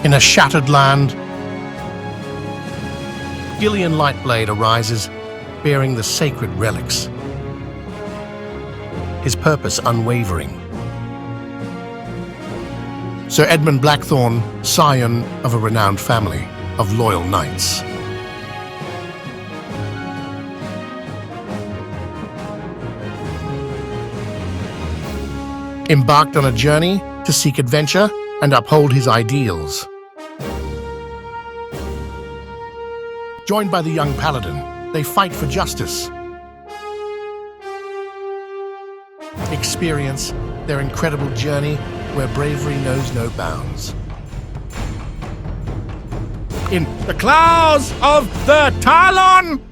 In a shattered land, Guillian Lightblade arises, bearing the sacred relics. His purpose unwavering. Sir Edmund Blackthorne, scion of a renowned family of loyal knights. Embarked on a journey to seek adventure and uphold his ideals. Joined by the young paladin, they fight for justice. Experience their incredible journey where bravery knows no bounds. In the claws of the Talon!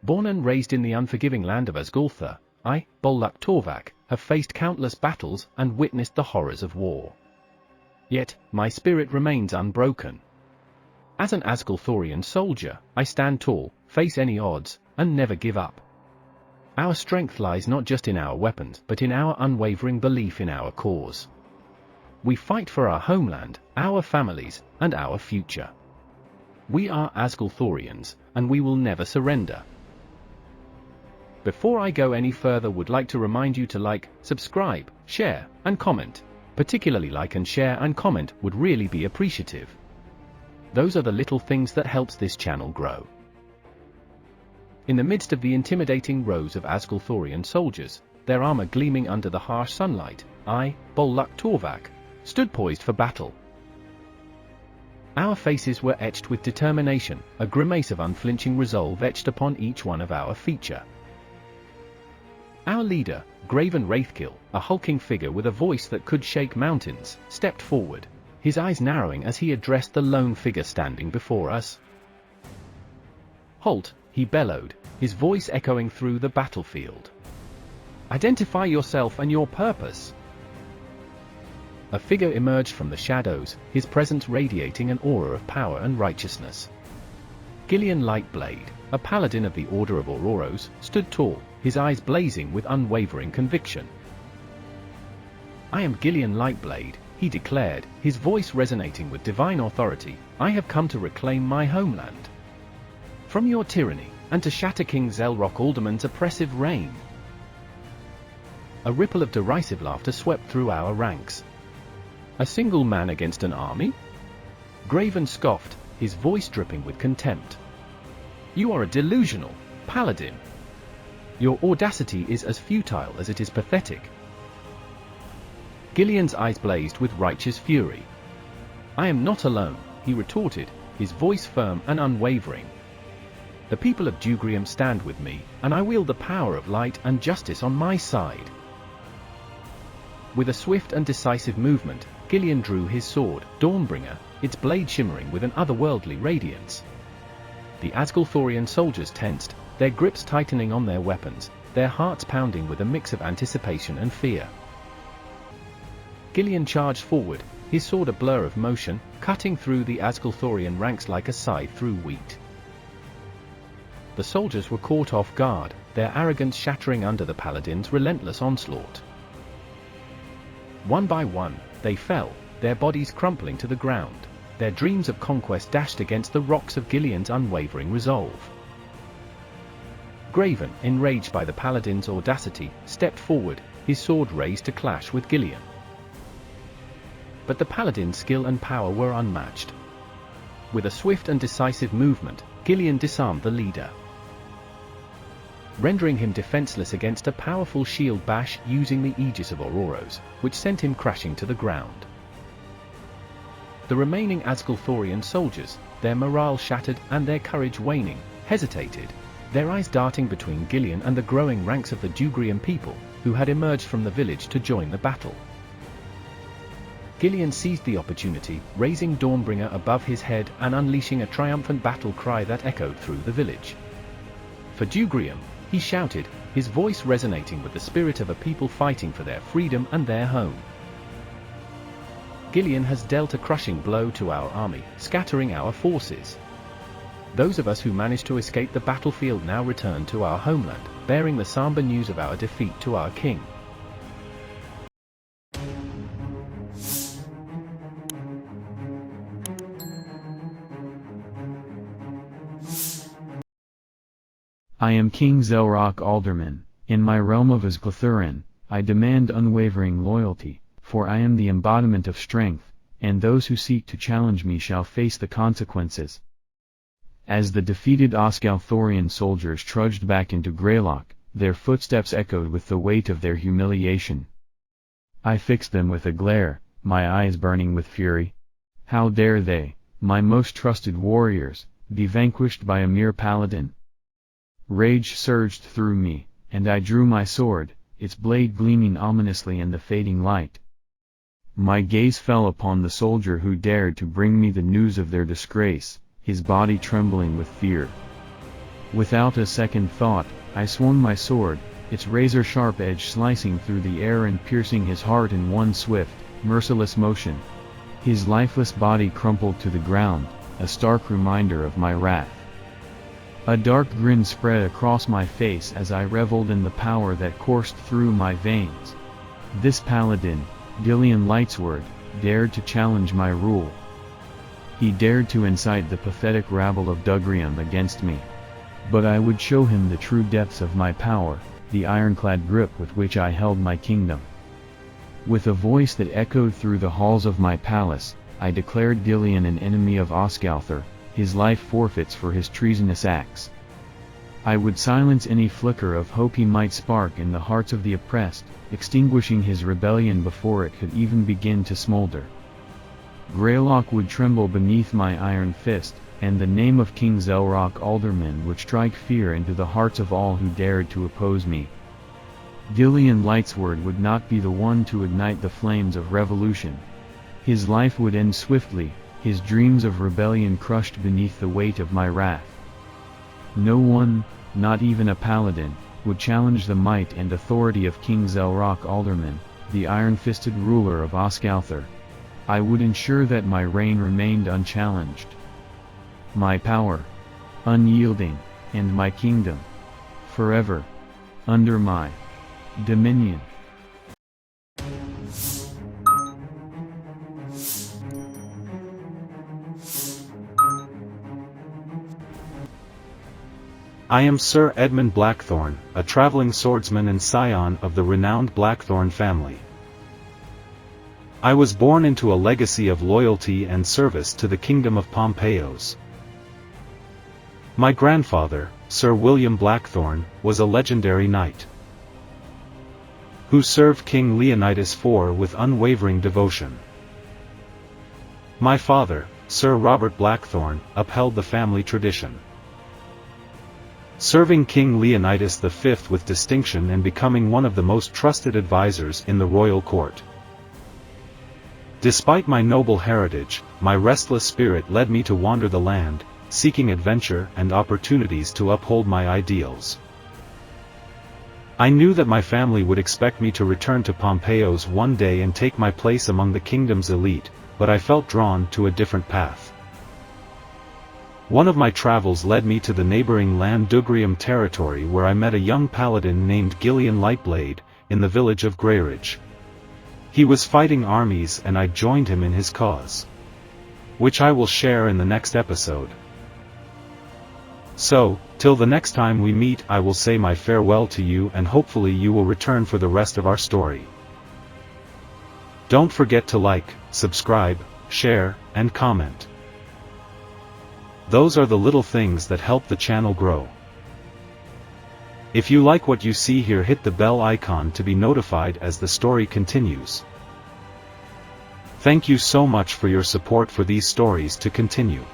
Born and raised in the unforgiving land of Azgalthor, I, Bolluck Torvak, have faced countless battles and witnessed the horrors of war. Yet, my spirit remains unbroken. As an Azgalthorian soldier, I stand tall, face any odds, and never give up. Our strength lies not just in our weapons, but in our unwavering belief in our cause. We fight for our homeland, our families, and our future. We are Azgalthorians, and we will never surrender. Before I go any further, would like to remind you to like, subscribe, share, and comment. Particularly like and share and comment would really be appreciative. Those are the little things that helps this channel grow. In the midst of the intimidating rows of Azgalthorian soldiers, their armor gleaming under the harsh sunlight, I, Bolluck Torvak, stood poised for battle. Our faces were etched with determination, a grimace of unflinching resolve etched upon each one of our feature. Our leader, Graven Wraithkill, a hulking figure with a voice that could shake mountains, stepped forward, his eyes narrowing as he addressed the lone figure standing before us. "Halt," he bellowed, his voice echoing through the battlefield. "Identify yourself and your purpose." A figure emerged from the shadows, his presence radiating an aura of power and righteousness. Guillian Lightblade, a paladin of the Order of Auroros, stood tall, his eyes blazing with unwavering conviction. "I am Guillian Lightblade," he declared, his voice resonating with divine authority. "I have come to reclaim my homeland from your tyranny, and to shatter King Zelrock Alderman's oppressive reign." A ripple of derisive laughter swept through our ranks. "A single man against an army?" Graven scoffed, his voice dripping with contempt. "You are a delusional paladin. Your audacity is as futile as it is pathetic." Guillian's eyes blazed with righteous fury. "I am not alone," he retorted, his voice firm and unwavering. "The people of Dugrium stand with me, and I wield the power of light and justice on my side." With a swift and decisive movement, Guillian drew his sword, Dawnbringer, its blade shimmering with an otherworldly radiance. The Azgalthorian soldiers tensed, their grips tightening on their weapons, their hearts pounding with a mix of anticipation and fear. Guillian charged forward, his sword a blur of motion, cutting through the Azgalthorian ranks like a scythe through wheat. The soldiers were caught off guard, their arrogance shattering under the paladin's relentless onslaught. One by one, they fell, their bodies crumpling to the ground, their dreams of conquest dashed against the rocks of Guillian's unwavering resolve. Graven, enraged by the paladin's audacity, stepped forward, his sword raised to clash with Guillian. But the paladin's skill and power were unmatched. With a swift and decisive movement, Guillian disarmed the leader, rendering him defenseless against a powerful shield bash using the Aegis of Auroros, which sent him crashing to the ground. The remaining Azgalthorian soldiers, their morale shattered and their courage waning, hesitated, their eyes darting between Guillian and the growing ranks of the Dugrium people, who had emerged from the village to join the battle. Guillian seized the opportunity, raising Dawnbringer above his head and unleashing a triumphant battle cry that echoed through the village. For Dugrium, he shouted, his voice resonating with the spirit of a people fighting for their freedom and their home. Guillian has dealt a crushing blow to our army, scattering our forces. Those of us who managed to escape the battlefield now return to our homeland, bearing the somber news of our defeat to our king. I am King Zelrock Alderman. In my realm of Azgalthorian, I demand unwavering loyalty, for I am the embodiment of strength, and those who seek to challenge me shall face the consequences. As the defeated Azgalthorian soldiers trudged back into Greylock, their footsteps echoed with the weight of their humiliation. I fixed them with a glare, my eyes burning with fury. How dare they, my most trusted warriors, be vanquished by a mere paladin? Rage surged through me, and I drew my sword, its blade gleaming ominously in the fading light. My gaze fell upon the soldier who dared to bring me the news of their disgrace, his body trembling with fear. Without a second thought, I swung my sword, its razor-sharp edge slicing through the air and piercing his heart in one swift, merciless motion. His lifeless body crumpled to the ground, a stark reminder of my wrath. A dark grin spread across my face as I reveled in the power that coursed through my veins. This paladin, Guillian Lightblade, dared to challenge my rule. He dared to incite the pathetic rabble of Dugrium against me. But I would show him the true depths of my power, the ironclad grip with which I held my kingdom. With a voice that echoed through the halls of my palace, I declared Guillian an enemy of Azgalthor, his life forfeits for his treasonous acts. I would silence any flicker of hope he might spark in the hearts of the oppressed, extinguishing his rebellion before it could even begin to smolder. Greylock would tremble beneath my iron fist, and the name of King Zelrock Alderman would strike fear into the hearts of all who dared to oppose me. Guillian Lightblade would not be the one to ignite the flames of revolution. His life would end swiftly, his dreams of rebellion crushed beneath the weight of my wrath. No one, not even a paladin, would challenge the might and authority of King Zelrock Alderman, the iron-fisted ruler of Azgalthor. I would ensure that my reign remained unchallenged. My power, unyielding, and my kingdom, forever, under my dominion. I am Sir Edmund Blackthorn, a traveling swordsman and scion of the renowned Blackthorn family. I was born into a legacy of loyalty and service to the kingdom of Pompeios. My grandfather, Sir William Blackthorn, was a legendary knight who served King Leonidas IV with unwavering devotion. My father, Sir Robert Blackthorn, upheld the family tradition, serving King Leonidas V with distinction and becoming one of the most trusted advisors in the royal court. Despite my noble heritage, my restless spirit led me to wander the land, seeking adventure and opportunities to uphold my ideals. I knew that my family would expect me to return to Pompeios one day and take my place among the kingdom's elite, but I felt drawn to a different path. One of my travels led me to the neighboring land Dugrium territory, where I met a young paladin named Guillian Lightblade, in the village of Greyridge. He was fighting armies and I joined him in his cause, which I will share in the next episode. So, till the next time we meet, I will say my farewell to you, and hopefully you will return for the rest of our story. Don't forget to like, subscribe, share, and comment. Those are the little things that help the channel grow. If you like what you see here, hit the bell icon to be notified as the story continues. Thank you so much for your support for these stories to continue.